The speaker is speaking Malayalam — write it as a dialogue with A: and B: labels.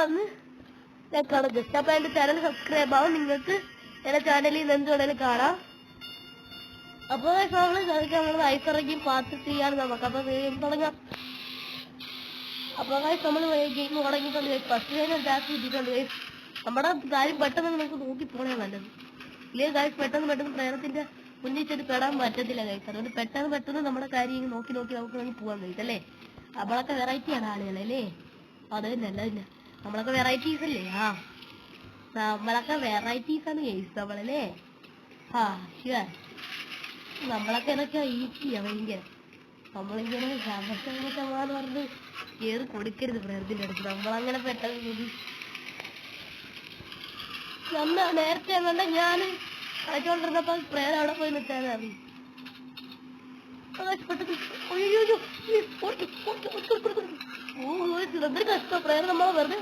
A: എന്താണെന്ന് ഞാൻ കാണാം. ജസ്റ്റ് അപ്പൊ എന്റെ ചാനൽ സബ്സ്ക്രൈബ് ആവും. നിങ്ങൾക്ക് എന്റെ ചാനലിൽ നിന്ന് എന്ത് വേണേലും കാണാം. അപ്പോൾ നമ്മൾ ഐസിറക്കി പാർട്ട് ചെയ്യാൻ നമുക്ക്. അപ്പൊ തുടങ്ങാം. അപ്പൊ നമ്മൾ ഗെയിം തുടങ്ങിയിട്ടുണ്ട്. ഫസ്റ്റ് ടാസ്ക് കിട്ടിയിട്ടുണ്ട്. നമ്മുടെ കാര്യം പെട്ടെന്ന് നമുക്ക് നോക്കി പോണേ നല്ലത്. ഇല്ലേ ഗൈസ്, പെട്ടെന്ന് പ്രേരത്തിന്റെ മുന്നിൽ ചെന്ന് പെടാൻ പറ്റത്തില്ല ഗൈസ്. അതുകൊണ്ട് പെട്ടെന്ന് നമ്മുടെ കാര്യം നോക്കി നമുക്ക് വേണ്ടി പോകാൻ കഴിയും അല്ലേ. നമ്മളൊക്കെ വെറൈറ്റിയാണ് ആളുകളല്ലേ. അത് തന്നെ നമ്മളൊക്കെ വെറൈറ്റീസ് അല്ലേ. നമ്മളൊക്കെ വെറൈറ്റീസ് ആണ് ഗൈസ് നമ്മളല്ലേ. ഷുവർ. നമ്മളൊക്കെ ഇതൊക്കെ ഈസിയാ ഭയങ്കര. നമ്മളിങ്ങനെ സമാന്ന് പറഞ്ഞ് ഏത് കൊടുക്കരുത് പ്രേരത്തിന്റെ അടുത്ത്. നമ്മളങ്ങനെ പെട്ടെന്ന് നേരത്തെ വേണ്ട ഞാൻ കളിച്ചോണ്ടിരുന്നപ്പോ പ്രേരം അവിടെ പോയി നിൽക്കാൻ അറിയും. എന്തൊരു കഷ്ടം പ്രേരം നമ്മളെ വെറുതെ